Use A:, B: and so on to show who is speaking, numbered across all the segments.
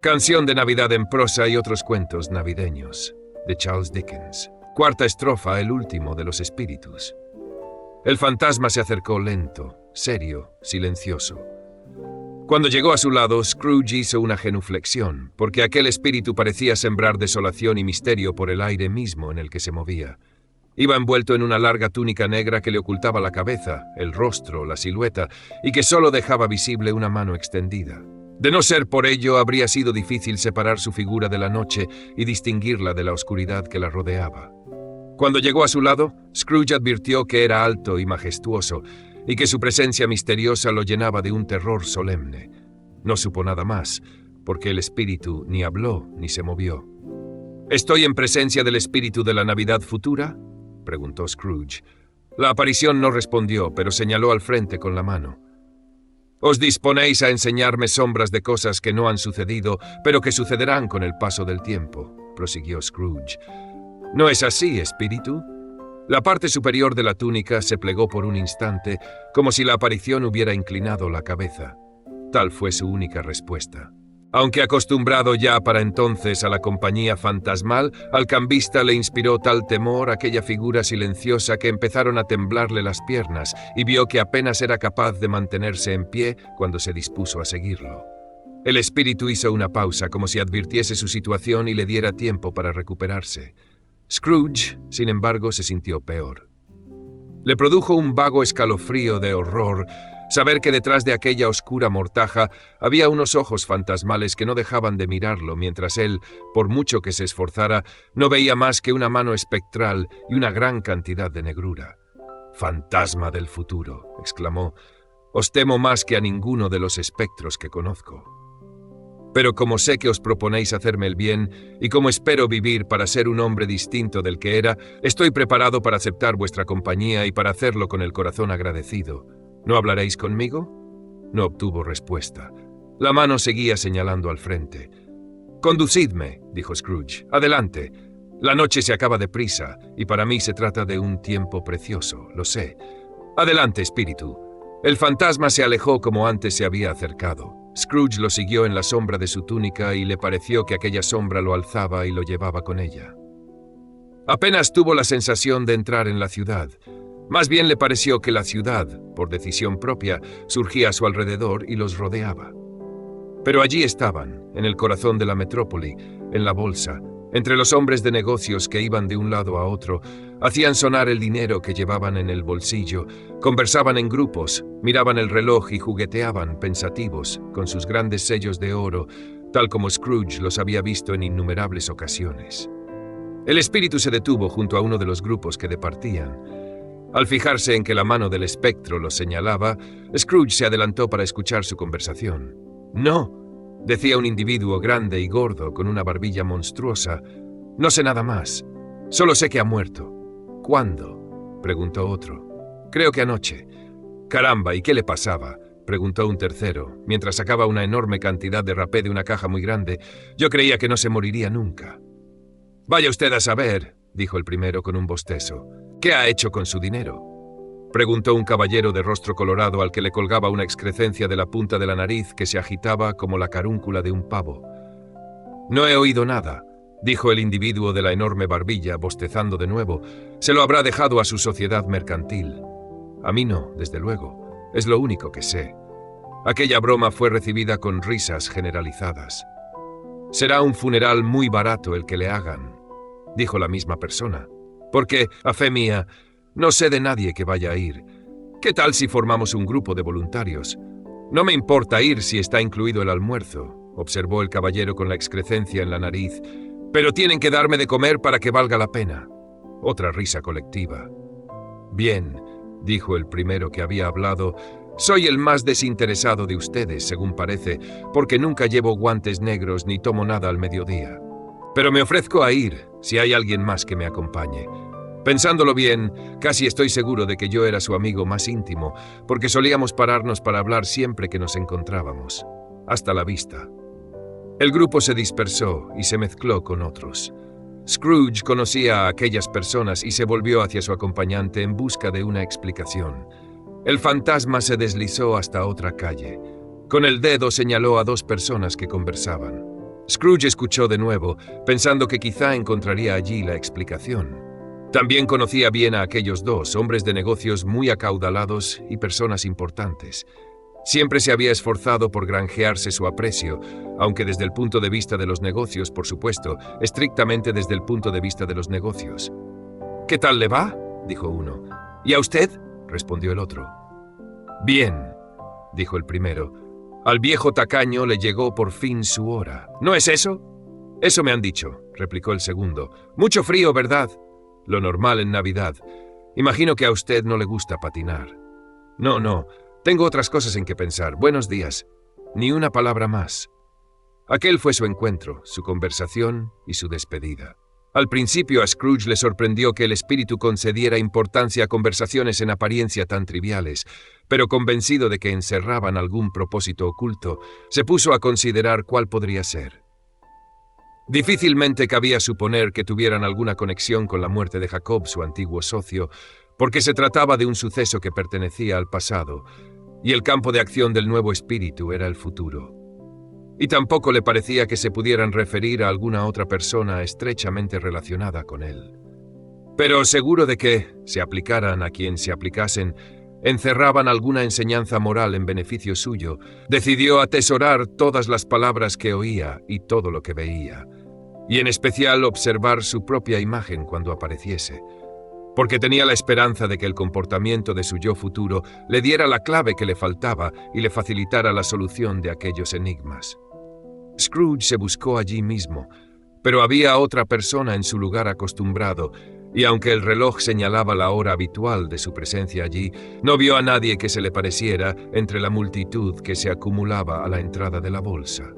A: Canción de Navidad en prosa y otros cuentos navideños, de Charles Dickens. Cuarta estrofa, el último de los espíritus. El fantasma se acercó lento, serio, silencioso. Cuando llegó a su lado, Scrooge hizo una genuflexión, porque aquel espíritu parecía sembrar desolación y misterio por el aire mismo en el que se movía. Iba envuelto en una larga túnica negra que le ocultaba la cabeza, el rostro, la silueta, y que solo dejaba visible una mano extendida. De no ser por ello, habría sido difícil separar su figura de la noche y distinguirla de la oscuridad que la rodeaba. Cuando llegó a su lado, Scrooge advirtió que era alto y majestuoso, y que su presencia misteriosa lo llenaba de un terror solemne. No supo nada más, porque el espíritu ni habló ni se movió. ¿Estoy en presencia del espíritu de la Navidad futura?, preguntó Scrooge. La aparición no respondió, pero señaló al frente con la mano. «Os disponéis a enseñarme sombras de cosas que no han sucedido, pero que sucederán con el paso del tiempo», prosiguió Scrooge. «¿No es así, espíritu?» La parte superior de la túnica se plegó por un instante, como si la aparición hubiera inclinado la cabeza. Tal fue su única respuesta. Aunque acostumbrado ya para entonces a la compañía fantasmal, al cambista le inspiró tal temor aquella figura silenciosa que empezaron a temblarle las piernas y vio que apenas era capaz de mantenerse en pie cuando se dispuso a seguirlo. El espíritu hizo una pausa como si advirtiese su situación y le diera tiempo para recuperarse. Scrooge, sin embargo, se sintió peor. Le produjo un vago escalofrío de horror saber que detrás de aquella oscura mortaja había unos ojos fantasmales que no dejaban de mirarlo mientras él, por mucho que se esforzara, no veía más que una mano espectral y una gran cantidad de negrura. «Fantasma del futuro», exclamó, «os temo más que a ninguno de los espectros que conozco. Pero como sé que os proponéis hacerme el bien, y como espero vivir para ser un hombre distinto del que era, estoy preparado para aceptar vuestra compañía y para hacerlo con el corazón agradecido. ¿No hablaréis conmigo?». No obtuvo respuesta. La mano seguía señalando al frente. «Conducidme», dijo Scrooge. «Adelante. La noche se acaba deprisa, y para mí se trata de un tiempo precioso, lo sé. Adelante, espíritu». El fantasma se alejó como antes se había acercado. Scrooge lo siguió en la sombra de su túnica y le pareció que aquella sombra lo alzaba y lo llevaba con ella. Apenas tuvo la sensación de entrar en la ciudad. Más bien le pareció que la ciudad, por decisión propia, surgía a su alrededor y los rodeaba. Pero allí estaban, en el corazón de la metrópoli, en la bolsa, entre los hombres de negocios que iban de un lado a otro, hacían sonar el dinero que llevaban en el bolsillo, conversaban en grupos, miraban el reloj y jugueteaban, pensativos, con sus grandes sellos de oro, tal como Scrooge los había visto en innumerables ocasiones. El espíritu se detuvo junto a uno de los grupos que departían. Al fijarse en que la mano del espectro lo señalaba, Scrooge se adelantó para escuchar su conversación. «No», decía un individuo grande y gordo con una barbilla monstruosa. «No sé nada más. Solo sé que ha muerto». «¿Cuándo?», preguntó otro. «Creo que anoche». «Caramba, ¿y qué le pasaba?», preguntó un tercero, mientras sacaba una enorme cantidad de rapé de una caja muy grande. «Yo creía que no se moriría nunca». «Vaya usted a saber», dijo el primero con un bostezo. «¿Qué ha hecho con su dinero?», preguntó un caballero de rostro colorado al que le colgaba una excrescencia de la punta de la nariz que se agitaba como la carúncula de un pavo. «No he oído nada», dijo el individuo de la enorme barbilla, bostezando de nuevo. «Se lo habrá dejado a su sociedad mercantil». «A mí no, desde luego. Es lo único que sé». Aquella broma fue recibida con risas generalizadas. «Será un funeral muy barato el que le hagan», dijo la misma persona. «Porque, a fe mía, no sé de nadie que vaya a ir. ¿Qué tal si formamos un grupo de voluntarios?». «No me importa ir si está incluido el almuerzo», observó el caballero con la excrescencia en la nariz. «Pero tienen que darme de comer para que valga la pena». Otra risa colectiva. «Bien», dijo el primero que había hablado, «soy el más desinteresado de ustedes, según parece, porque nunca llevo guantes negros ni tomo nada al mediodía. Pero me ofrezco a ir, si hay alguien más que me acompañe. Pensándolo bien, casi estoy seguro de que yo era su amigo más íntimo, porque solíamos pararnos para hablar siempre que nos encontrábamos. Hasta la vista». El grupo se dispersó y se mezcló con otros. Scrooge conocía a aquellas personas y se volvió hacia su acompañante en busca de una explicación. El fantasma se deslizó hasta otra calle. Con el dedo señaló a dos personas que conversaban. Scrooge escuchó de nuevo, pensando que quizá encontraría allí la explicación. También conocía bien a aquellos dos, hombres de negocios muy acaudalados y personas importantes. Siempre se había esforzado por granjearse su aprecio, aunque desde el punto de vista de los negocios, por supuesto, estrictamente desde el punto de vista de los negocios. «¿Qué tal le va?», dijo uno. «¿Y a usted?», respondió el otro. «Bien», dijo el primero. «Al viejo tacaño le llegó por fin su hora. ¿No es eso?». «Eso me han dicho», replicó el segundo. «Mucho frío, ¿verdad?». «Lo normal en Navidad. Imagino que a usted no le gusta patinar». No, tengo otras cosas en que pensar. Buenos días». Ni una palabra más. Aquel fue su encuentro, su conversación y su despedida. Al principio a Scrooge le sorprendió que el espíritu concediera importancia a conversaciones en apariencia tan triviales, pero convencido de que encerraban algún propósito oculto, se puso a considerar cuál podría ser. Difícilmente cabía suponer que tuvieran alguna conexión con la muerte de Jacob, su antiguo socio, porque se trataba de un suceso que pertenecía al pasado, y el campo de acción del nuevo espíritu era el futuro. Y tampoco le parecía que se pudieran referir a alguna otra persona estrechamente relacionada con él. Pero seguro de que, se aplicaran a quien se aplicasen, encerraban alguna enseñanza moral en beneficio suyo, decidió atesorar todas las palabras que oía y todo lo que veía, y en especial observar su propia imagen cuando apareciese, porque tenía la esperanza de que el comportamiento de su yo futuro le diera la clave que le faltaba y le facilitara la solución de aquellos enigmas. Scrooge se buscó allí mismo, pero había otra persona en su lugar acostumbrado, y aunque el reloj señalaba la hora habitual de su presencia allí, no vio a nadie que se le pareciera entre la multitud que se acumulaba a la entrada de la bolsa.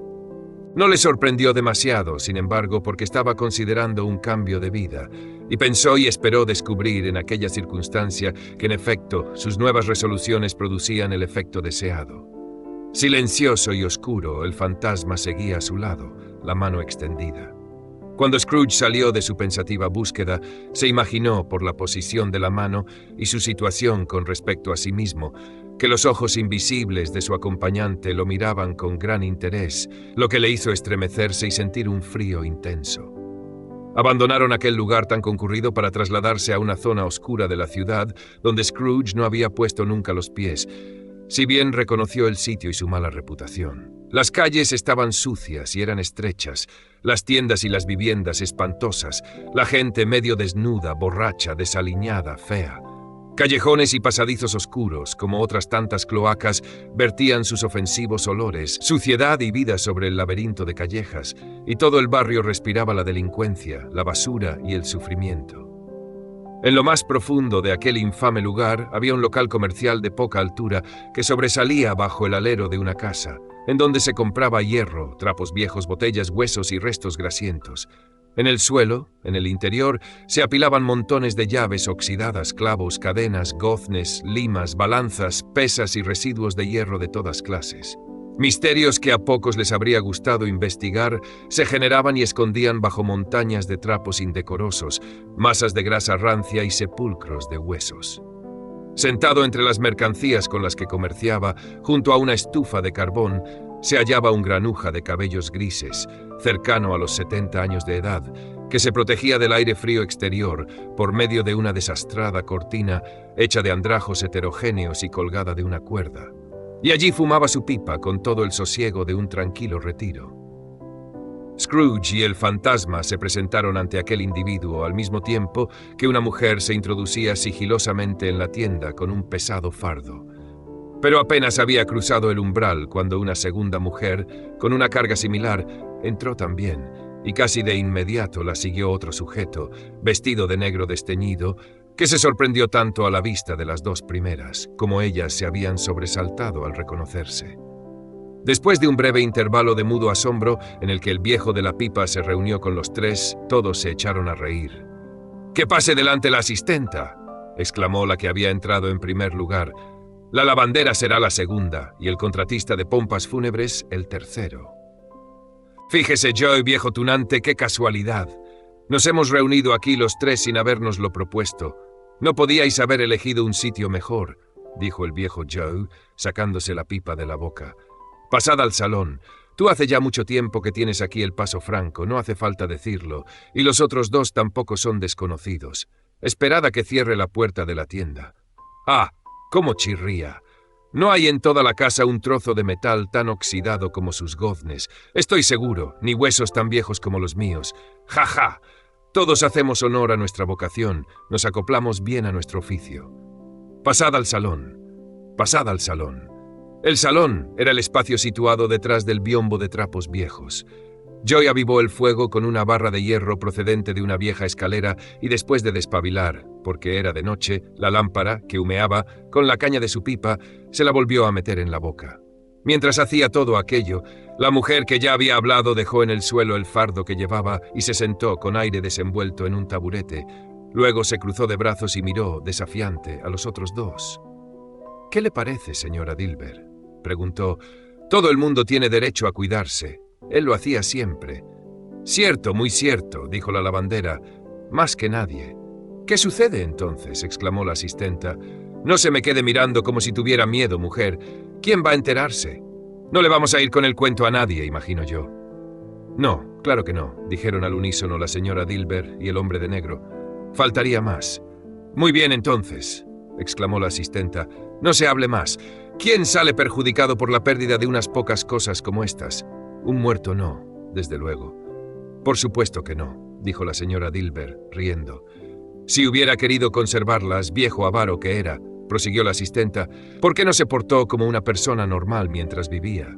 A: No le sorprendió demasiado, sin embargo, porque estaba considerando un cambio de vida, y pensó y esperó descubrir en aquella circunstancia que, en efecto, sus nuevas resoluciones producían el efecto deseado. Silencioso y oscuro, el fantasma seguía a su lado, la mano extendida. Cuando Scrooge salió de su pensativa búsqueda, se imaginó, por la posición de la mano y su situación con respecto a sí mismo, que los ojos invisibles de su acompañante lo miraban con gran interés, lo que le hizo estremecerse y sentir un frío intenso. Abandonaron aquel lugar tan concurrido para trasladarse a una zona oscura de la ciudad, donde Scrooge no había puesto nunca los pies, si bien reconoció el sitio y su mala reputación. Las calles estaban sucias y eran estrechas, las tiendas y las viviendas espantosas, la gente medio desnuda, borracha, desaliñada, fea. Callejones y pasadizos oscuros, como otras tantas cloacas, vertían sus ofensivos olores, suciedad y vida sobre el laberinto de callejas, y todo el barrio respiraba la delincuencia, la basura y el sufrimiento. En lo más profundo de aquel infame lugar había un local comercial de poca altura que sobresalía bajo el alero de una casa, en donde se compraba hierro, trapos viejos, botellas, huesos y restos grasientos. En el suelo, en el interior, se apilaban montones de llaves oxidadas, clavos, cadenas, goznes, limas, balanzas, pesas y residuos de hierro de todas clases. Misterios que a pocos les habría gustado investigar se generaban y escondían bajo montañas de trapos indecorosos, masas de grasa rancia y sepulcros de huesos. Sentado entre las mercancías con las que comerciaba, junto a una estufa de carbón, se hallaba un granuja de cabellos grises, cercano a los 70 años de edad, que se protegía del aire frío exterior por medio de una desastrada cortina hecha de andrajos heterogéneos y colgada de una cuerda. Y allí fumaba su pipa con todo el sosiego de un tranquilo retiro. Scrooge y el fantasma se presentaron ante aquel individuo al mismo tiempo que una mujer se introducía sigilosamente en la tienda con un pesado fardo. Pero apenas había cruzado el umbral cuando una segunda mujer, con una carga similar, entró también, y casi de inmediato la siguió otro sujeto, vestido de negro desteñido, que se sorprendió tanto a la vista de las dos primeras, como ellas se habían sobresaltado al reconocerse. Después de un breve intervalo de mudo asombro, en el que el viejo de la pipa se reunió con los tres, todos se echaron a reír. «¡Que pase delante la asistenta!», exclamó la que había entrado en primer lugar. «La lavandera será la segunda, y el contratista de pompas fúnebres el tercero». «Fíjese, Joe, viejo tunante, qué casualidad. Nos hemos reunido aquí los tres sin habérnoslo propuesto. No podíais haber elegido un sitio mejor», dijo el viejo Joe, sacándose la pipa de la boca. «Pasad al salón. Tú hace ya mucho tiempo que tienes aquí el paso franco, no hace falta decirlo, y los otros dos tampoco son desconocidos. Esperad a que cierre la puerta de la tienda. ¡Ah! ¡Cómo chirría! No hay en toda la casa un trozo de metal tan oxidado como sus goznes. Estoy seguro, ni huesos tan viejos como los míos. ¡Ja, ja! Todos hacemos honor a nuestra vocación, nos acoplamos bien a nuestro oficio. Pasad al salón. Pasad al salón. El salón era el espacio situado detrás del biombo de trapos viejos. Joy avivó el fuego con una barra de hierro procedente de una vieja escalera y después de despabilar, porque era de noche, la lámpara, que humeaba, con la caña de su pipa, se la volvió a meter en la boca. Mientras hacía todo aquello, la mujer que ya había hablado dejó en el suelo el fardo que llevaba y se sentó con aire desenvuelto en un taburete. Luego se cruzó de brazos y miró, desafiante, a los otros dos. «¿Qué le parece, señora Dilber?», preguntó. «Todo el mundo tiene derecho a cuidarse. Él lo hacía siempre». «Cierto, muy cierto», dijo la lavandera. «Más que nadie». «¿Qué sucede entonces?», exclamó la asistenta. «No se me quede mirando como si tuviera miedo, mujer. ¿Quién va a enterarse? No le vamos a ir con el cuento a nadie, imagino yo». «No, claro que no», dijeron al unísono la señora Dilber y el hombre de negro. «Faltaría más». «Muy bien, entonces», exclamó la asistenta. «No se hable más. ¿Quién sale perjudicado por la pérdida de unas pocas cosas como estas? Un muerto no, desde luego». «Por supuesto que no», dijo la señora Dilber, riendo. «Si hubiera querido conservarlas, viejo avaro que era», prosiguió la asistenta, «¿por qué no se portó como una persona normal mientras vivía?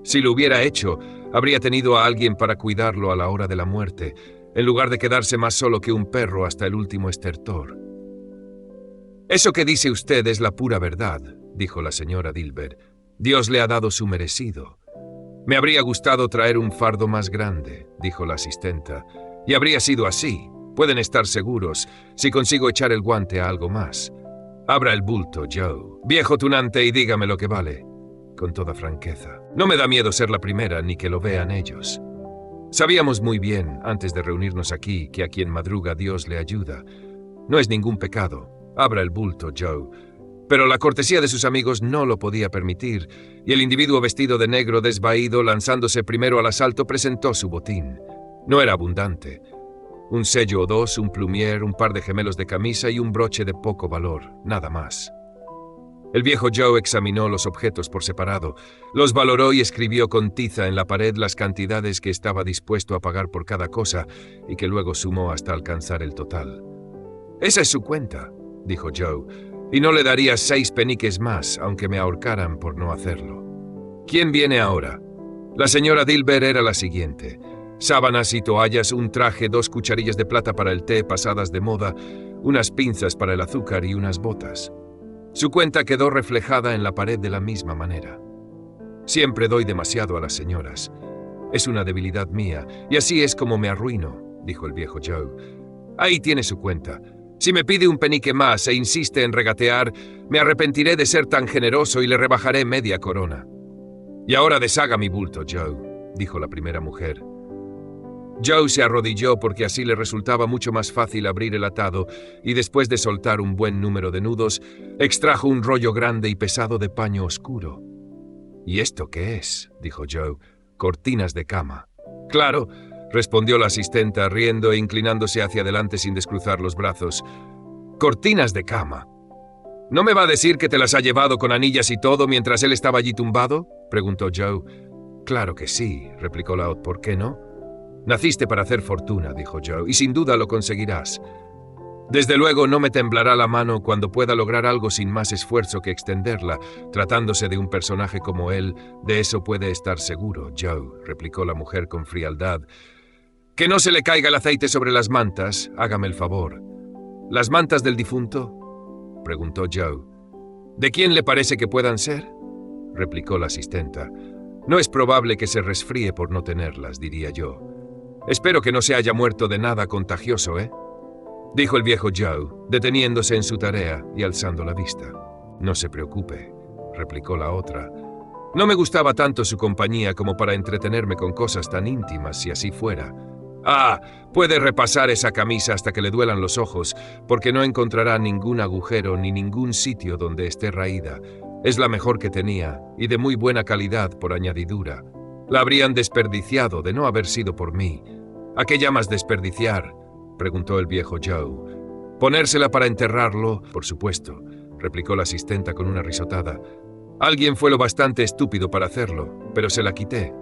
A: Si lo hubiera hecho, habría tenido a alguien para cuidarlo a la hora de la muerte, en lugar de quedarse más solo que un perro hasta el último estertor». «Eso que dice usted es la pura verdad», dijo la señora Dilber. «Dios le ha dado su merecido». «Me habría gustado traer un fardo más grande», dijo la asistenta. «Y habría sido así. Pueden estar seguros, si consigo echar el guante a algo más. Abra el bulto, Joe, viejo tunante, y dígame lo que vale. Con toda franqueza. No me da miedo ser la primera, ni que lo vean ellos. Sabíamos muy bien, antes de reunirnos aquí, que a quien madruga Dios le ayuda. No es ningún pecado. Abra el bulto, Joe». Pero la cortesía de sus amigos no lo podía permitir, y el individuo vestido de negro desvaído, lanzándose primero al asalto, presentó su botín. No era abundante. Un sello o dos, un plumier, un par de gemelos de camisa y un broche de poco valor, nada más. El viejo Joe examinó los objetos por separado, los valoró y escribió con tiza en la pared las cantidades que estaba dispuesto a pagar por cada cosa, y que luego sumó hasta alcanzar el total. «Esa es su cuenta», dijo Joe, «y no le daría 6 peniques más, aunque me ahorcaran por no hacerlo. ¿Quién viene ahora?» La señora Dilber era la siguiente. Sábanas y toallas, un traje, 2 cucharillas de plata para el té pasadas de moda, unas pinzas para el azúcar y unas botas. Su cuenta quedó reflejada en la pared de la misma manera. «Siempre doy demasiado a las señoras. Es una debilidad mía, y así es como me arruino», dijo el viejo Joe. «Ahí tiene su cuenta. Si me pide un penique más e insiste en regatear, me arrepentiré de ser tan generoso y le rebajaré media corona». «Y ahora deshaga mi bulto, Joe», dijo la primera mujer. Joe se arrodilló porque así le resultaba mucho más fácil abrir el atado y después de soltar un buen número de nudos, extrajo un rollo grande y pesado de paño oscuro. «¿Y esto qué es?», dijo Joe. «Cortinas de cama». «Claro», respondió la asistenta, riendo e inclinándose hacia adelante sin descruzar los brazos. «Cortinas de cama. ¿No me va a decir que te las ha llevado con anillas y todo mientras él estaba allí tumbado?», preguntó Joe. «Claro que sí», replicó la otra. «¿Por qué no?». «Naciste para hacer fortuna», dijo Joe, «y sin duda lo conseguirás. Desde luego no me temblará la mano cuando pueda lograr algo sin más esfuerzo que extenderla. Tratándose de un personaje como él, de eso puede estar seguro, Joe», replicó la mujer con frialdad. «Que no se le caiga el aceite sobre las mantas, hágame el favor». «¿Las mantas del difunto?», preguntó Joe. «¿De quién le parece que puedan ser?», replicó la asistenta. «No es probable que se resfríe por no tenerlas, diría yo. Espero que no se haya muerto de nada contagioso, ¿eh?», dijo el viejo Joe, deteniéndose en su tarea y alzando la vista. «No se preocupe», replicó la otra. «No me gustaba tanto su compañía como para entretenerme con cosas tan íntimas si así fuera. Ah, puede repasar esa camisa hasta que le duelan los ojos, porque no encontrará ningún agujero ni ningún sitio donde esté raída. Es la mejor que tenía, y de muy buena calidad por añadidura. La habrían desperdiciado de no haber sido por mí. ¿A qué llamas desperdiciar?, preguntó el viejo Joe. Ponérsela para enterrarlo, por supuesto, replicó la asistenta con una risotada. Alguien fue lo bastante estúpido para hacerlo, pero se la quité.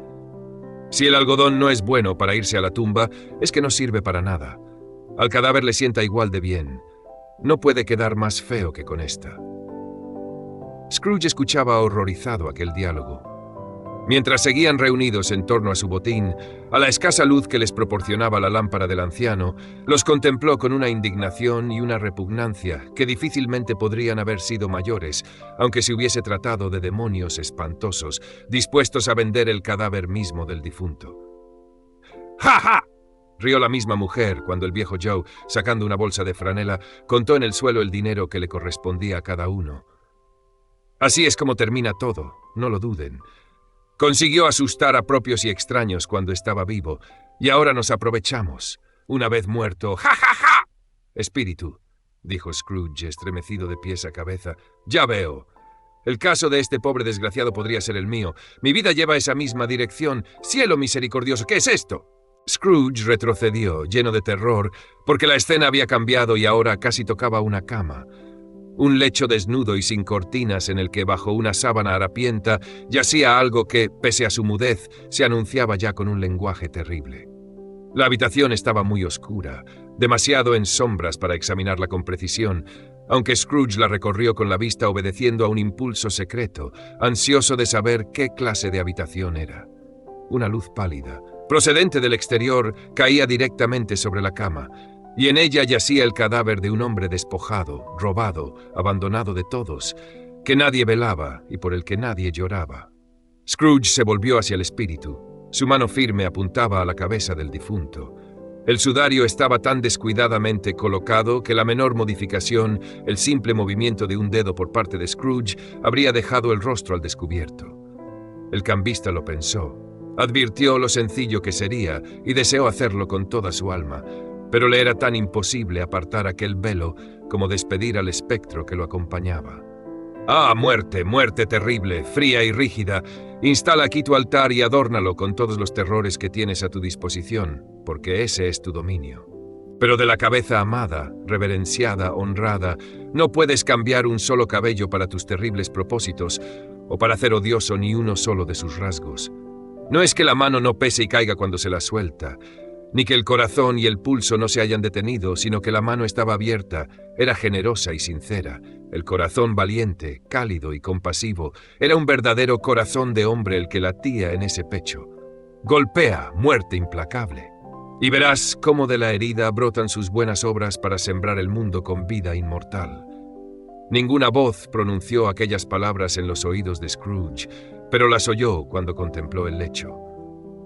A: Si el algodón no es bueno para irse a la tumba, es que no sirve para nada. Al cadáver le sienta igual de bien. No puede quedar más feo que con esta. Scrooge escuchaba horrorizado aquel diálogo. Mientras seguían reunidos en torno a su botín, a la escasa luz que les proporcionaba la lámpara del anciano, los contempló con una indignación y una repugnancia que difícilmente podrían haber sido mayores, aunque se hubiese tratado de demonios espantosos, dispuestos a vender el cadáver mismo del difunto. ¡Ja, ja!, rió la misma mujer cuando el viejo Joe, sacando una bolsa de franela, contó en el suelo el dinero que le correspondía a cada uno. Así es como termina todo, no lo duden. Consiguió asustar a propios y extraños cuando estaba vivo, y ahora nos aprovechamos. Una vez muerto, ¡ja, ja, ja! Espíritu, dijo Scrooge, estremecido de pies a cabeza. Ya veo. El caso de este pobre desgraciado podría ser el mío. Mi vida lleva esa misma dirección. ¡Cielo misericordioso! ¿Qué es esto? Scrooge retrocedió, lleno de terror, porque la escena había cambiado y ahora casi tocaba una cama. Un lecho desnudo y sin cortinas en el que bajo una sábana harapienta yacía algo que, pese a su mudez, se anunciaba ya con un lenguaje terrible. La habitación estaba muy oscura, demasiado en sombras para examinarla con precisión, aunque Scrooge la recorrió con la vista obedeciendo a un impulso secreto, ansioso de saber qué clase de habitación era. Una luz pálida, procedente del exterior, caía directamente sobre la cama, y en ella yacía el cadáver de un hombre despojado, robado, abandonado de todos, que nadie velaba y por el que nadie lloraba. Scrooge se volvió hacia el espíritu. Su mano firme apuntaba a la cabeza del difunto. El sudario estaba tan descuidadamente colocado que la menor modificación, el simple movimiento de un dedo por parte de Scrooge, habría dejado el rostro al descubierto. El cambista lo pensó, advirtió lo sencillo que sería y deseó hacerlo con toda su alma, pero le era tan imposible apartar aquel velo como despedir al espectro que lo acompañaba. ¡Ah, muerte, muerte terrible, fría y rígida! Instala aquí tu altar y adórnalo con todos los terrores que tienes a tu disposición, porque ese es tu dominio. Pero de la cabeza amada, reverenciada, honrada, no puedes cambiar un solo cabello para tus terribles propósitos, o para hacer odioso ni uno solo de sus rasgos. No es que la mano no pese y caiga cuando se la suelta, ni que el corazón y el pulso no se hayan detenido, sino que la mano estaba abierta, era generosa y sincera, el corazón valiente, cálido y compasivo, era un verdadero corazón de hombre el que latía en ese pecho. Golpea, muerte implacable, y verás cómo de la herida brotan sus buenas obras para sembrar el mundo con vida inmortal. Ninguna voz pronunció aquellas palabras en los oídos de Scrooge, pero las oyó cuando contempló el lecho.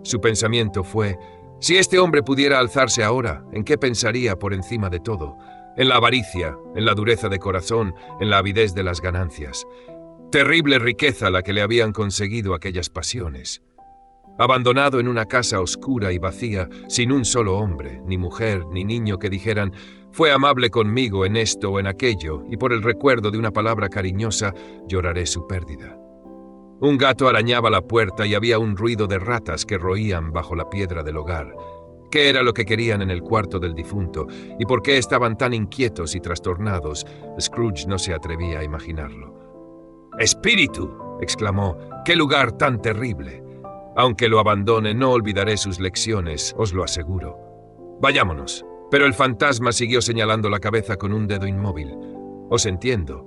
A: Su pensamiento fue: si este hombre pudiera alzarse ahora, ¿en qué pensaría por encima de todo? En la avaricia, en la dureza de corazón, en la avidez de las ganancias. Terrible riqueza la que le habían conseguido aquellas pasiones. Abandonado en una casa oscura y vacía, sin un solo hombre, ni mujer, ni niño que dijeran: fue amable conmigo en esto o en aquello, y por el recuerdo de una palabra cariñosa lloraré su pérdida. Un gato arañaba la puerta y había un ruido de ratas que roían bajo la piedra del hogar. ¿Qué era lo que querían en el cuarto del difunto? ¿Y por qué estaban tan inquietos y trastornados? Scrooge no se atrevía a imaginarlo. ¡Espíritu!, exclamó. ¡Qué lugar tan terrible! Aunque lo abandone, no olvidaré sus lecciones, os lo aseguro. Vayámonos. Pero el fantasma siguió señalando la cabeza con un dedo inmóvil. Os entiendo,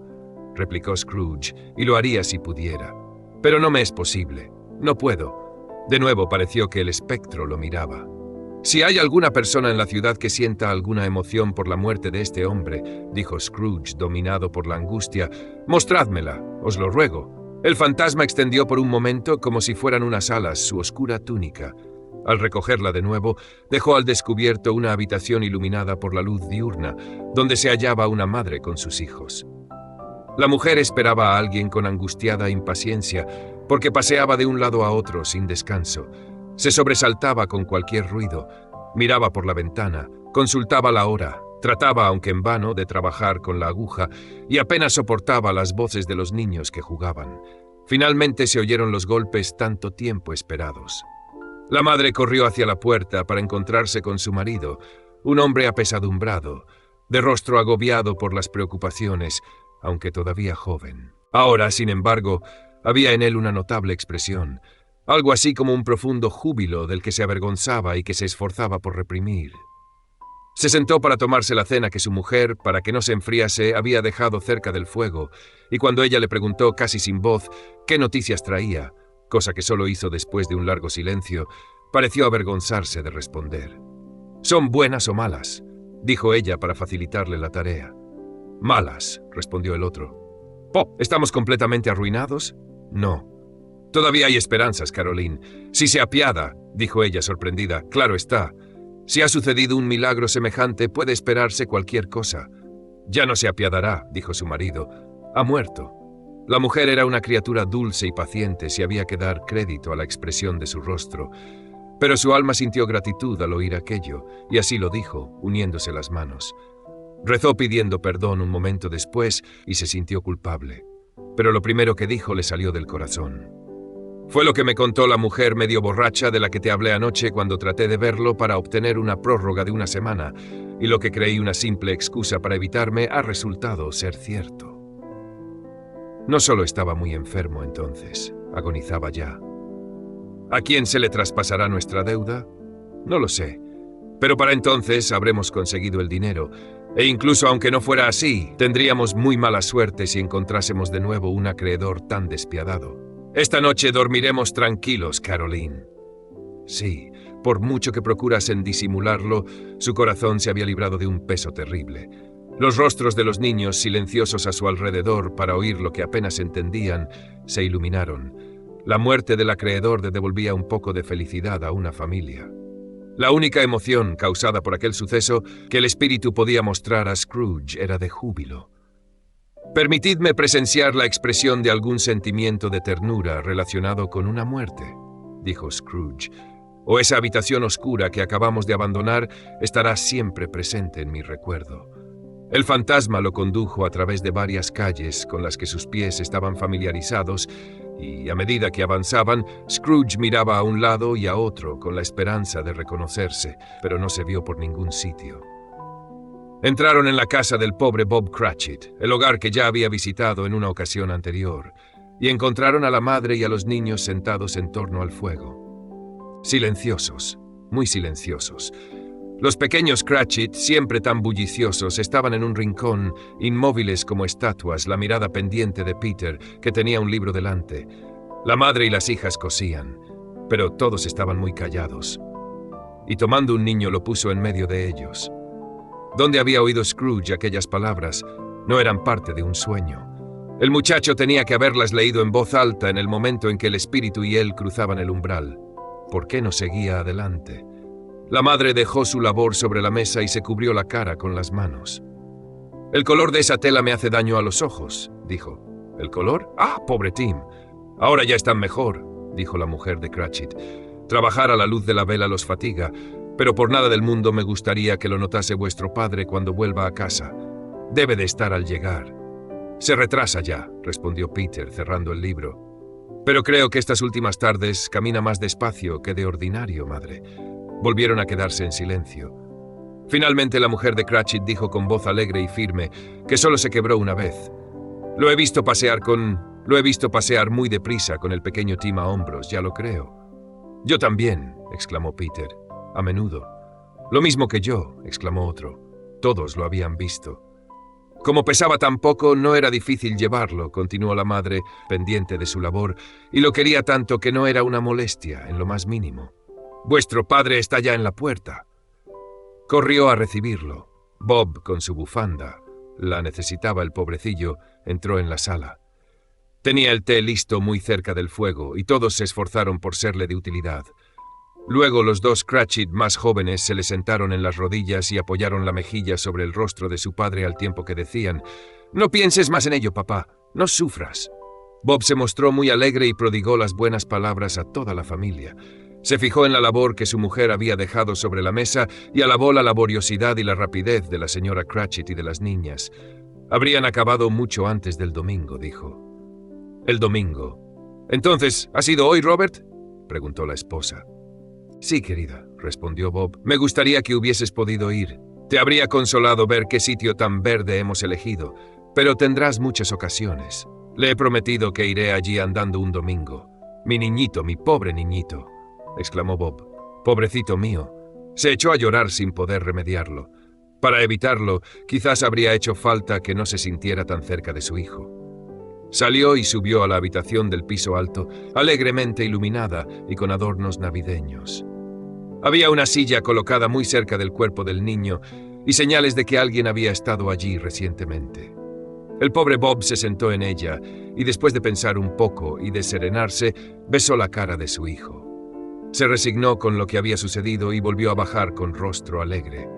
A: replicó Scrooge, y lo haría si pudiera. Pero no me es posible. No puedo. De nuevo pareció que el espectro lo miraba. Si hay alguna persona en la ciudad que sienta alguna emoción por la muerte de este hombre, dijo Scrooge, dominado por la angustia, mostrádmela, os lo ruego. El fantasma extendió por un momento, como si fueran unas alas, su oscura túnica. Al recogerla de nuevo, dejó al descubierto una habitación iluminada por la luz diurna, donde se hallaba una madre con sus hijos. La mujer esperaba a alguien con angustiada impaciencia, porque paseaba de un lado a otro sin descanso. Se sobresaltaba con cualquier ruido, miraba por la ventana, consultaba la hora, trataba, aunque en vano, de trabajar con la aguja, y apenas soportaba las voces de los niños que jugaban. Finalmente se oyeron los golpes tanto tiempo esperados. La madre corrió hacia la puerta para encontrarse con su marido, un hombre apesadumbrado, de rostro agobiado por las preocupaciones, aunque todavía joven. Ahora, sin embargo, había en él una notable expresión, algo así como un profundo júbilo del que se avergonzaba y que se esforzaba por reprimir. Se sentó para tomarse la cena que su mujer, para que no se enfriase, había dejado cerca del fuego, y cuando ella le preguntó casi sin voz qué noticias traía, cosa que solo hizo después de un largo silencio, pareció avergonzarse de responder. «¿Son buenas o malas?», dijo ella para facilitarle la tarea. «Malas», respondió el otro. «Pop, ¿estamos completamente arruinados?» «No». «Todavía hay esperanzas, Caroline. Si se apiada», dijo ella sorprendida, «claro está. Si ha sucedido un milagro semejante, puede esperarse cualquier cosa». «Ya no se apiadará», dijo su marido. «Ha muerto». La mujer era una criatura dulce y paciente si había que dar crédito a la expresión de su rostro, pero su alma sintió gratitud al oír aquello, y así lo dijo, uniéndose las manos. Rezó pidiendo perdón un momento después y se sintió culpable, pero lo primero que dijo le salió del corazón. «Fue lo que me contó la mujer medio borracha de la que te hablé anoche cuando traté de verlo para obtener una prórroga de una semana, y lo que creí una simple excusa para evitarme ha resultado ser cierto». No solo estaba muy enfermo entonces, agonizaba ya. ¿A quién se le traspasará nuestra deuda? No lo sé, pero para entonces habremos conseguido el dinero, e incluso aunque no fuera así, tendríamos muy mala suerte si encontrásemos de nuevo un acreedor tan despiadado. Esta noche dormiremos tranquilos, Caroline. Sí, por mucho que procurasen disimularlo, su corazón se había librado de un peso terrible. Los rostros de los niños, silenciosos a su alrededor para oír lo que apenas entendían, se iluminaron. La muerte del acreedor le devolvía un poco de felicidad a una familia. La única emoción causada por aquel suceso que el espíritu podía mostrar a Scrooge era de júbilo. «Permitidme presenciar la expresión de algún sentimiento de ternura relacionado con una muerte», dijo Scrooge, «o esa habitación oscura que acabamos de abandonar estará siempre presente en mi recuerdo». El fantasma lo condujo a través de varias calles con las que sus pies estaban familiarizados y, a medida que avanzaban, Scrooge miraba a un lado y a otro con la esperanza de reconocerse, pero no se vio por ningún sitio. Entraron en la casa del pobre Bob Cratchit, el hogar que ya había visitado en una ocasión anterior, y encontraron a la madre y a los niños sentados en torno al fuego. Silenciosos, muy silenciosos. Los pequeños Cratchit, siempre tan bulliciosos, estaban en un rincón, inmóviles como estatuas, la mirada pendiente de Peter, que tenía un libro delante. La madre y las hijas cosían, pero todos estaban muy callados. Y tomando un niño lo puso en medio de ellos. ¿Dónde había oído Scrooge aquellas palabras? No eran parte de un sueño. El muchacho tenía que haberlas leído en voz alta en el momento en que el espíritu y él cruzaban el umbral. ¿Por qué no seguía adelante? La madre dejó su labor sobre la mesa y se cubrió la cara con las manos. «El color de esa tela me hace daño a los ojos», dijo. «¿El color? Ah, pobre Tim. Ahora ya están mejor», dijo la mujer de Cratchit. «Trabajar a la luz de la vela los fatiga, pero por nada del mundo me gustaría que lo notase vuestro padre cuando vuelva a casa. Debe de estar al llegar». «Se retrasa ya», respondió Peter, cerrando el libro. «Pero creo que estas últimas tardes camina más despacio que de ordinario, madre». Volvieron a quedarse en silencio. Finalmente la mujer de Cratchit dijo con voz alegre y firme que solo se quebró una vez. Lo he visto pasear muy deprisa con el pequeño Tim a hombros, ya lo creo». «Yo también», exclamó Peter, «a menudo». «Lo mismo que yo», exclamó otro. Todos lo habían visto. «Como pesaba tan poco, no era difícil llevarlo», continuó la madre, pendiente de su labor, «y lo quería tanto que no era una molestia, en lo más mínimo. Vuestro padre está ya en la puerta». Corrió a recibirlo. Bob, con su bufanda, la necesitaba el pobrecillo, entró en la sala. Tenía el té listo muy cerca del fuego y todos se esforzaron por serle de utilidad. Luego los dos Cratchit más jóvenes se le sentaron en las rodillas y apoyaron la mejilla sobre el rostro de su padre al tiempo que decían: «No pienses más en ello, papá, no sufras». Bob se mostró muy alegre y prodigó las buenas palabras a toda la familia. Se fijó en la labor que su mujer había dejado sobre la mesa y alabó la laboriosidad y la rapidez de la señora Cratchit y de las niñas. Habrían acabado mucho antes del domingo, dijo. El domingo, «Entonces, ¿ha sido hoy, Robert?», preguntó la esposa. «Sí, querida», respondió Bob. «Me gustaría que hubieses podido ir. Te habría consolado ver qué sitio tan verde hemos elegido, pero tendrás muchas ocasiones. Le he prometido que iré allí andando un domingo. Mi niñito, mi pobre niñito», exclamó Bob. «Pobrecito mío». Se echó a llorar sin poder remediarlo. Para evitarlo, quizás habría hecho falta que no se sintiera tan cerca de su hijo. Salió y subió a la habitación del piso alto, alegremente iluminada y con adornos navideños. Había una silla colocada muy cerca del cuerpo del niño y señales de que alguien había estado allí recientemente. El pobre Bob se sentó en ella y después de pensar un poco y de serenarse, besó la cara de su hijo. Se resignó con lo que había sucedido y volvió a bajar con rostro alegre.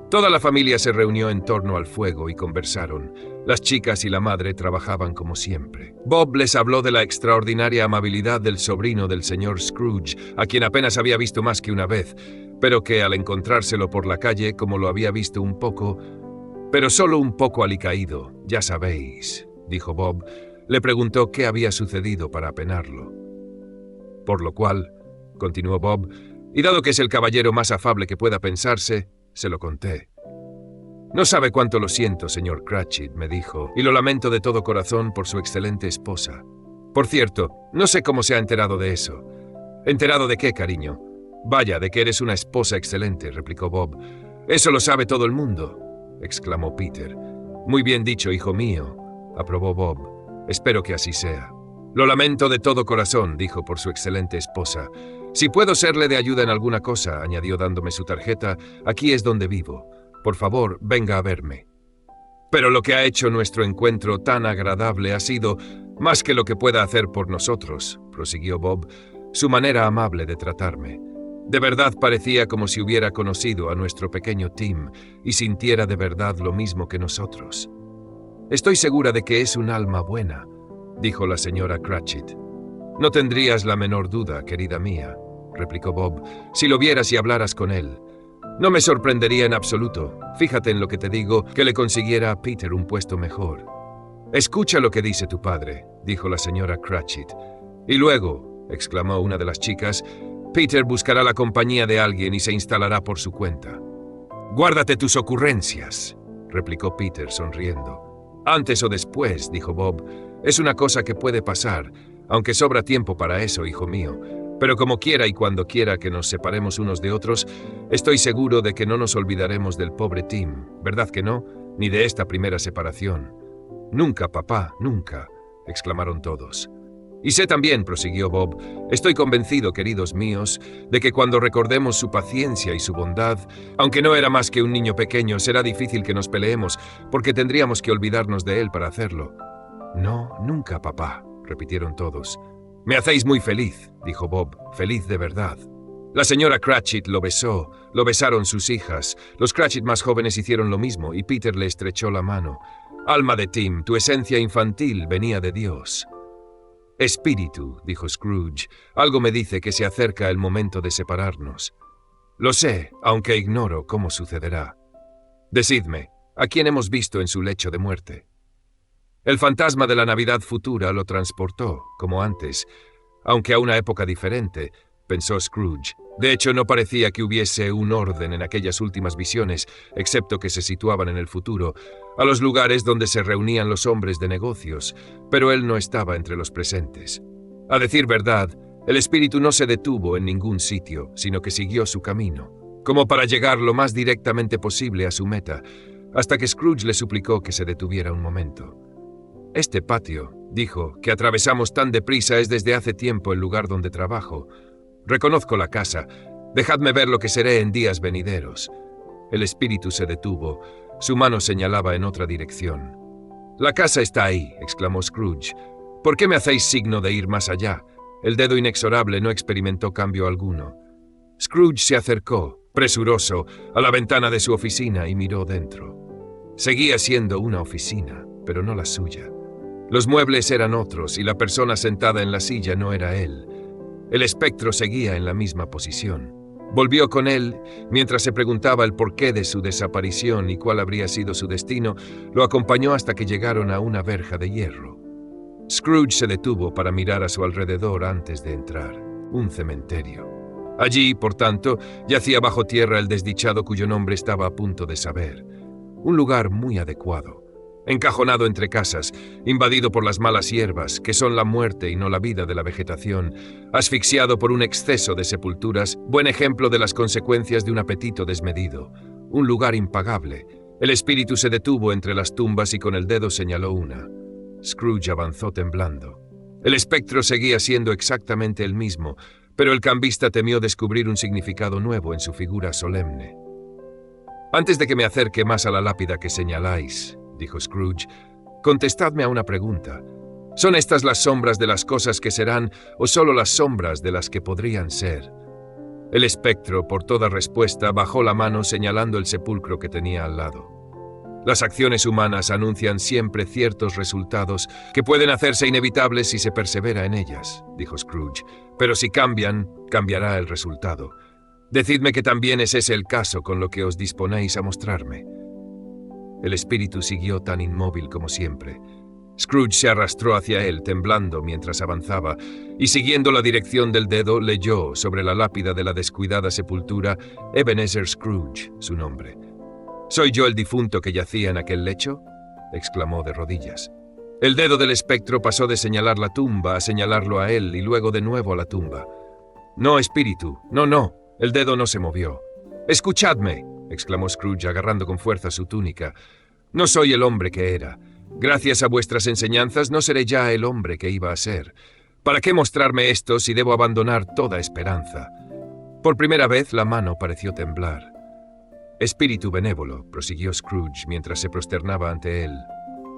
A: Toda la familia se reunió en torno al fuego y conversaron. Las chicas y la madre trabajaban como siempre. Bob les habló de la extraordinaria amabilidad del sobrino del señor Scrooge, a quien apenas había visto más que una vez, pero que al encontrárselo por la calle, como lo había visto un poco, pero solo un poco alicaído, ya sabéis, dijo Bob, le preguntó qué había sucedido para apenarlo. Por lo cual, continuó Bob, y dado que es el caballero más afable que pueda pensarse, se lo conté. «No sabe cuánto lo siento, señor Cratchit», me dijo, «y lo lamento de todo corazón por su excelente esposa. Por cierto, no sé cómo se ha enterado de eso». «¿Enterado de qué, cariño?» «Vaya, de que eres una esposa excelente», replicó Bob. «Eso lo sabe todo el mundo», exclamó Peter. «Muy bien dicho, hijo mío», aprobó Bob. «Espero que así sea». «Lo lamento de todo corazón», dijo por su excelente esposa. «Si puedo serle de ayuda en alguna cosa», añadió dándome su tarjeta, «aquí es donde vivo. Por favor, venga a verme». «Pero lo que ha hecho nuestro encuentro tan agradable ha sido más que lo que pueda hacer por nosotros», prosiguió Bob, «su manera amable de tratarme. De verdad parecía como si hubiera conocido a nuestro pequeño Tim y sintiera de verdad lo mismo que nosotros. Estoy segura de que es un alma buena», dijo la señora Cratchit. «No tendrías la menor duda, querida mía», replicó Bob, «si lo vieras y hablaras con él. No me sorprendería en absoluto, fíjate en lo que te digo, que le consiguiera a Peter un puesto mejor». «Escucha lo que dice tu padre», dijo la señora Cratchit. «Y luego», exclamó una de las chicas, «Peter buscará la compañía de alguien y se instalará por su cuenta». «Guárdate tus ocurrencias», replicó Peter sonriendo. «Antes o después», dijo Bob, «es una cosa que puede pasar, aunque sobra tiempo para eso, hijo mío. Pero como quiera y cuando quiera que nos separemos unos de otros, estoy seguro de que no nos olvidaremos del pobre Tim, ¿verdad que no? Ni de esta primera separación». «Nunca, papá, nunca», exclamaron todos. «Y sé también», prosiguió Bob, «estoy convencido, queridos míos, de que cuando recordemos su paciencia y su bondad, aunque no era más que un niño pequeño, será difícil que nos peleemos, porque tendríamos que olvidarnos de él para hacerlo». «No, nunca, papá», repitieron todos. «Me hacéis muy feliz», dijo Bob, «feliz de verdad». La señora Cratchit lo besó, lo besaron sus hijas, los Cratchit más jóvenes hicieron lo mismo y Peter le estrechó la mano. «Alma de Tim, tu esencia infantil venía de Dios». «Espíritu», dijo Scrooge, «algo me dice que se acerca el momento de separarnos». «Lo sé, aunque ignoro cómo sucederá». «Decidme, ¿a quién hemos visto en su lecho de muerte?» «El fantasma de la Navidad futura lo transportó, como antes, aunque a una época diferente», pensó Scrooge. De hecho, no parecía que hubiese un orden en aquellas últimas visiones, excepto que se situaban en el futuro, a los lugares donde se reunían los hombres de negocios, pero él no estaba entre los presentes. A decir verdad, el espíritu no se detuvo en ningún sitio, sino que siguió su camino, como para llegar lo más directamente posible a su meta, hasta que Scrooge le suplicó que se detuviera un momento. «Este patio», dijo, «que atravesamos tan deprisa es desde hace tiempo el lugar donde trabajo. Reconozco la casa. Dejadme ver lo que seré en días venideros». El espíritu se detuvo. Su mano señalaba en otra dirección. «La casa está ahí», exclamó Scrooge. «¿Por qué me hacéis signo de ir más allá?» El dedo inexorable no experimentó cambio alguno. Scrooge se acercó, presuroso, a la ventana de su oficina y miró dentro. Seguía siendo una oficina, pero no la suya. Los muebles eran otros y la persona sentada en la silla no era él. El espectro seguía en la misma posición. Volvió con él, mientras se preguntaba el porqué de su desaparición y cuál habría sido su destino, lo acompañó hasta que llegaron a una verja de hierro. Scrooge se detuvo para mirar a su alrededor antes de entrar. Un cementerio. Allí, por tanto, yacía bajo tierra el desdichado cuyo nombre estaba a punto de saber. Un lugar muy adecuado. Encajonado entre casas, invadido por las malas hierbas, que son la muerte y no la vida de la vegetación, asfixiado por un exceso de sepulturas, buen ejemplo de las consecuencias de un apetito desmedido. Un lugar impagable. El espíritu se detuvo entre las tumbas y con el dedo señaló una. Scrooge avanzó temblando. El espectro seguía siendo exactamente el mismo, pero el cambista temió descubrir un significado nuevo en su figura solemne. «Antes de que me acerque más a la lápida que señaláis», dijo Scrooge, «contestadme a una pregunta. ¿Son estas las sombras de las cosas que serán o solo las sombras de las que podrían ser?» El espectro, por toda respuesta, bajó la mano señalando el sepulcro que tenía al lado. Las acciones humanas anuncian siempre ciertos resultados que pueden hacerse inevitables si se persevera en ellas, dijo Scrooge, pero si cambian, cambiará el resultado. Decidme que también es ese el caso con lo que os disponéis a mostrarme. El espíritu siguió tan inmóvil como siempre. Scrooge se arrastró hacia él, temblando mientras avanzaba, y siguiendo la dirección del dedo, leyó sobre la lápida de la descuidada sepultura Ebenezer Scrooge, su nombre. «¿Soy yo el difunto que yacía en aquel lecho?», exclamó de rodillas. El dedo del espectro pasó de señalar la tumba a señalarlo a él y luego de nuevo a la tumba. «No, espíritu, no, el dedo no se movió». «Escuchadme», exclamó Scrooge agarrando con fuerza su túnica. «No soy el hombre que era. Gracias a vuestras enseñanzas no seré ya el hombre que iba a ser. ¿Para qué mostrarme esto si debo abandonar toda esperanza?» Por primera vez la mano pareció temblar. «Espíritu benévolo», prosiguió Scrooge mientras se prosternaba ante él.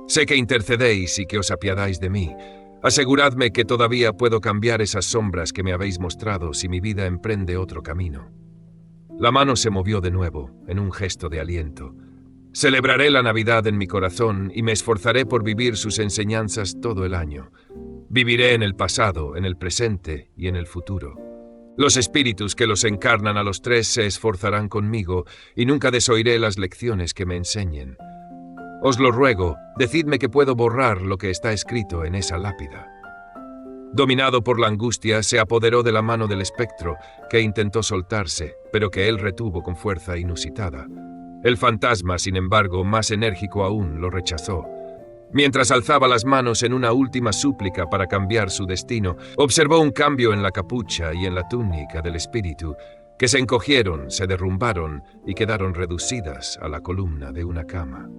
A: «Sé que intercedéis y que os apiadáis de mí. Aseguradme que todavía puedo cambiar esas sombras que me habéis mostrado si mi vida emprende otro camino». La mano se movió de nuevo, en un gesto de aliento. «Celebraré la Navidad en mi corazón y me esforzaré por vivir sus enseñanzas todo el año. Viviré en el pasado, en el presente y en el futuro. Los espíritus que los encarnan a los tres se esforzarán conmigo y nunca desoiré las lecciones que me enseñen. Os lo ruego, decidme que puedo borrar lo que está escrito en esa lápida». Dominado por la angustia, se apoderó de la mano del espectro, que intentó soltarse, pero que él retuvo con fuerza inusitada. El fantasma, sin embargo, más enérgico aún, lo rechazó. Mientras alzaba las manos en una última súplica para cambiar su destino, observó un cambio en la capucha y en la túnica del espíritu, que se encogieron, se derrumbaron y quedaron reducidas a la columna de una cama.